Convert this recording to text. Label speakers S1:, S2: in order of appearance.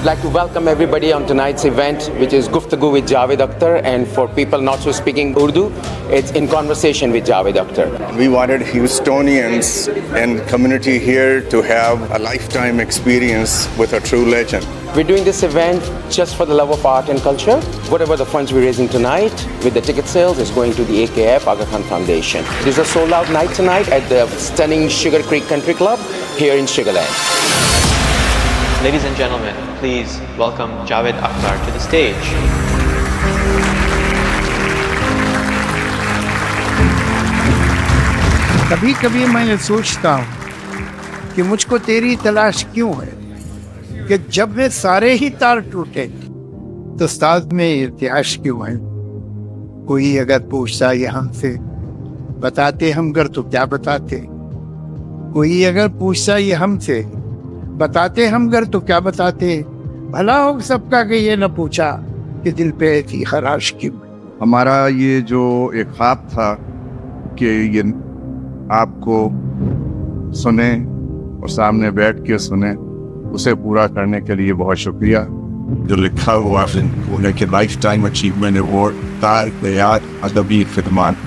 S1: like to welcome everybody on tonight's event, which is Guftugoo with Javed Akhtar. And for people not so speaking Urdu, it's In Conversation with Javed Akhtar.
S2: We wanted Houstonians and community here to have a lifetime experience with a true legend.
S1: We're doing this event just for the love of art and culture. Whatever the funds we're raising tonight with the ticket sales is going to the AKF Aga Khan Foundation. It is a sold-out night tonight at the stunning Sugar Creek Country Club here in Sugarland.
S3: Ladies and gentlemen, please welcome Javed Akhtar to the stage.
S4: कभी कभी मैं सोचता हूँ कि मुझको तेरी तलाश क्यों है, कि जब में सारे ही तार टूटे तो साथ में इतिहास क्यों है। कोई अगर पूछता ये हमसे, बताते हम घर तो क्या बताते। कोई अगर पूछता ये हमसे, बताते हम घर तो क्या बताते। भला हो सबका कि ये न पूछा कि दिल पे थी खराश क्यों।
S5: हमारा ये जो एक ख्वाब था कि ये आपको सुने और सामने बैठ के सुने, उसे पूरा करने के लिए बहुत शुक्रिया।
S6: जो लिखा हुआ है उन्हें लाइफ टाइम अचीवमेंट अवार्ड तार याद अदबी खिदमत